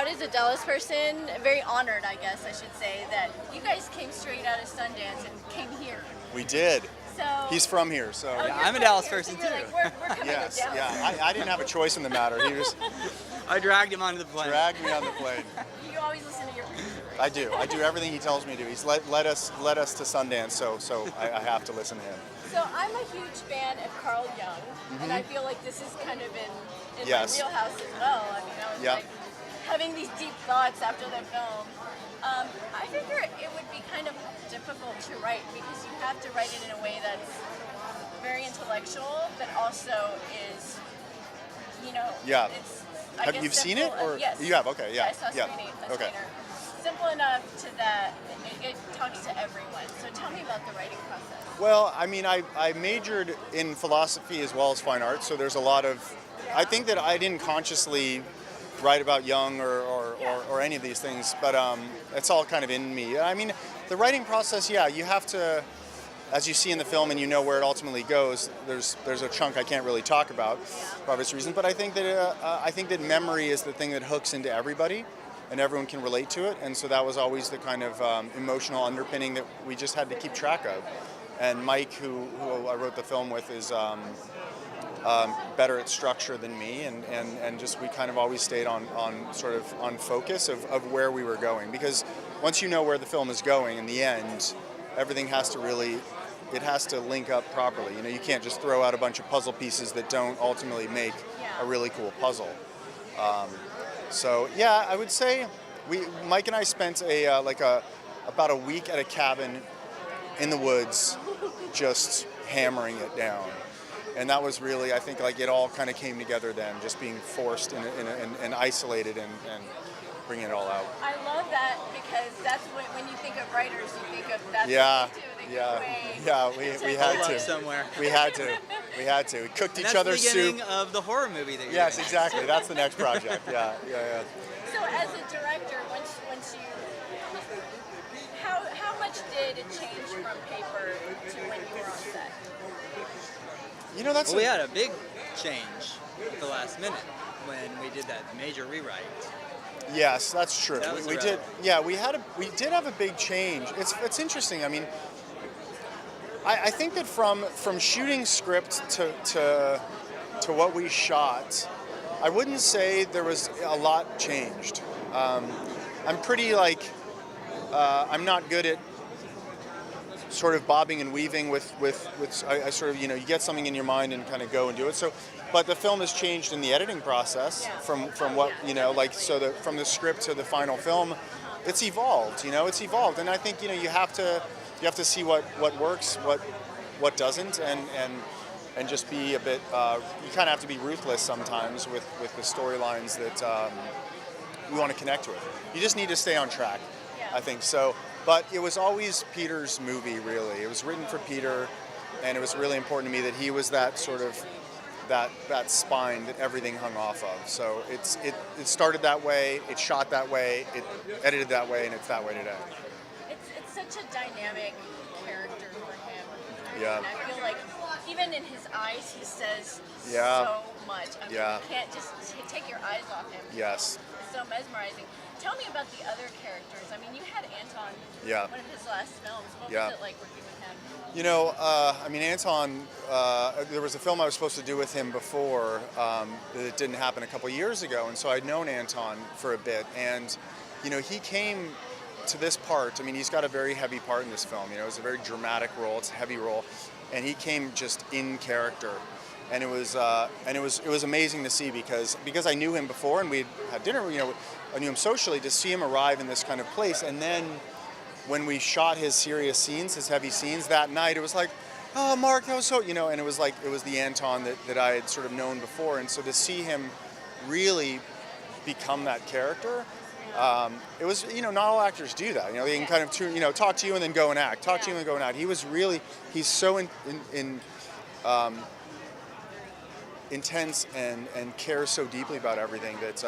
proud as a Dallas person, very honored, I guess I should say, that you guys came straight out of Sundance and came here. We did. So He's from here, so. oh, Yeah, you're I'm a from Dallas here, person so you're too. Like, we're coming Yes, to Dallas. yeah. I didn't have a choice in the matter. He just I dragged him onto the plane. dragged me on the plane. You always listen to your producer. I do. I do everything he tells me to. He's led us to Sundance, so I have to listen to him. So I'm a huge fan of Carl Jung, and I feel like this is kind of in Yes. my wheelhouse as well. I mean, I was Yeah. like having these deep thoughts after the film. I figure it would be kind of difficult to write because you have to write it in a way that's very intellectual, but also is, you know, Yeah. it's. Have you seen it, or yes. you have? Okay, yeah, I saw yeah. a Okay. screener. Simple enough to that it talks to everyone. So tell me about the writing process. Well, I mean, I majored in philosophy as well as fine arts, so there's a lot of. I think that I didn't consciously write about Jung or any of these things, but it's all kind of in me. I mean, the writing process, yeah, you have to, as you see in the film and you know where it ultimately goes, there's a chunk I can't really talk about for obvious reasons, but I think that memory is the thing that hooks into everybody and everyone can relate to it, and so that was always the kind of emotional underpinning that we just had to keep track of. And Mike, who I wrote the film with, is better at structure than me, and just we kind of always stayed on focus of where we were going, because once you know where the film is going in the end, everything has to link up properly. You know, you can't just throw out a bunch of puzzle pieces that don't ultimately make a really cool puzzle. So yeah, I would say Mike and I spent about a week at a cabin in the woods, just hammering it down. And that was really, I think, like it all kind of came together then, just being forced and isolated and bringing it all out. I love that because that's when you think of writers, you think of that's Yeah, what they do. They yeah, get away yeah. We had Pull to. up somewhere. We had to. We cooked And each that's other's the beginning soup. of the horror movie that you're Yes, doing. exactly. That's the next project. Yeah. So as a director, once you, how much did it change from paper to when you were on set? You know, that's Well, we had a big change at the last minute when we did that major rewrite. Yes, that's true. That was We did. irrelevant. Yeah, we did have a big change. It's interesting. I mean, I think that from shooting script to what we shot, I wouldn't say there was a lot changed. I'm pretty I'm not good at sort of bobbing and weaving with I sort of, you know, you get something in your mind and kind of go and do it. So, but the film has changed in the editing process from what, you know, like, so from the script to the final film, it's evolved, you know, and I think, you know, you have to see what works, what doesn't, and just be a bit, you kind of have to be ruthless sometimes with the storylines that we want to connect with. You just need to stay on track, I think. So, but it was always Peter's movie, really. It was written for Peter, and it was really important to me that he was that sort of, that spine that everything hung off of. So it started that way, it shot that way, it edited that way, and it's that way today. It's such a dynamic character for him. Yeah. And I feel like even in his eyes, he says Yeah. so much. I mean, Yeah. you can't just take your eyes off him. Yes. It's so mesmerizing. Tell me about the other characters. I mean, you had Anton, Yeah. one of his last films. What Yeah. was it like working with him? You know, I mean, Anton, there was a film I was supposed to do with him before that didn't happen a couple years ago, and so I'd known Anton for a bit, and, you know, he came to this part. I mean, he's got a very heavy part in this film, you know, it's a very dramatic role, it's a heavy role, and he came just in character, and it was amazing to see because I knew him before, and we'd had dinner, you know, I knew him socially, to see him arrive in this kind of place, and then when we shot his serious scenes, his heavy scenes that night, it was like, oh, Mark, that was so, you know, and it was like, it was the Anton that I had sort of known before, and so to see him really become that character, it was, you know, not all actors do that, you know, they can kind of, you know, talk to you and then go and act, talk to you and go and act. He was really, he's so intense and cares so deeply about everything that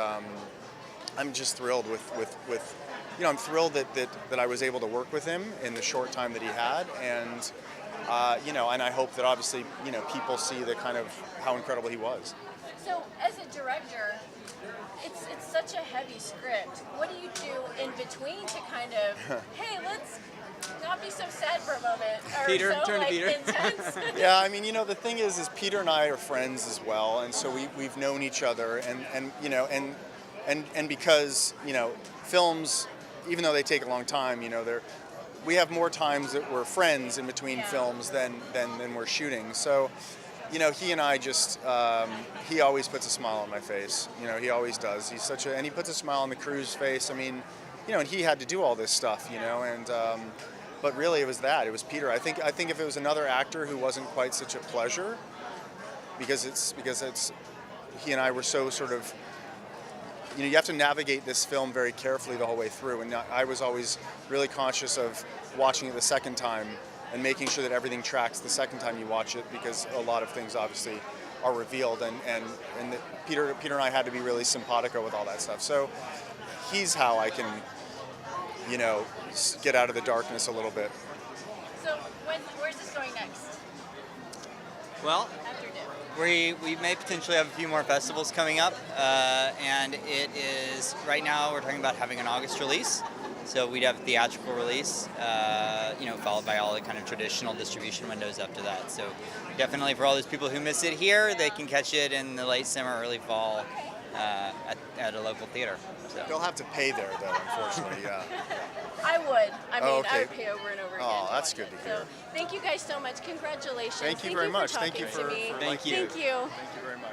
I'm just thrilled with you know, I'm thrilled that I was able to work with him in the short time that he had, and you know, and I hope that obviously, you know, people see the kind of how incredible he was. So, as a director, it's such a heavy script. What do you do in between to kind of, hey, let's not be so sad for a moment, or Peter, so turn to like Peter. intense? Yeah, I mean, the thing is Peter and I are friends as well, and so we've known each other, and because films, even though they take a long time, we have more times that we're friends in between films than we're shooting. So, he and I just, he always puts a smile on my face. He always does. And he puts a smile on the crew's face. I mean, and he had to do all this stuff, but really it was Peter. I think if it was another actor who wasn't quite such a pleasure, because he and I were so sort of, you have to navigate this film very carefully the whole way through, and I was always really conscious of watching it the second time and making sure that everything tracks the second time you watch it, because a lot of things obviously are revealed, and that Peter and I had to be really simpatico with all that stuff. So he's how I can, get out of the darkness a little bit. So where's this going next? Well, After DIFF? we may potentially have a few more festivals coming up, and it is, right now we're talking about having an August release. So we'd have a theatrical release, followed by all the kind of traditional distribution windows after that. So definitely for all those people who miss it here, they can catch it in the late summer, early fall at a local theater. So. They'll have to pay there, though, unfortunately, yeah. I would. I mean, okay. I would pay over and over again. Oh, to that's watch good it. to hear. So, thank you guys so much. Congratulations. Thank you very much. For Thank you talking for to me. Thank you. Thank you. Thank you very much.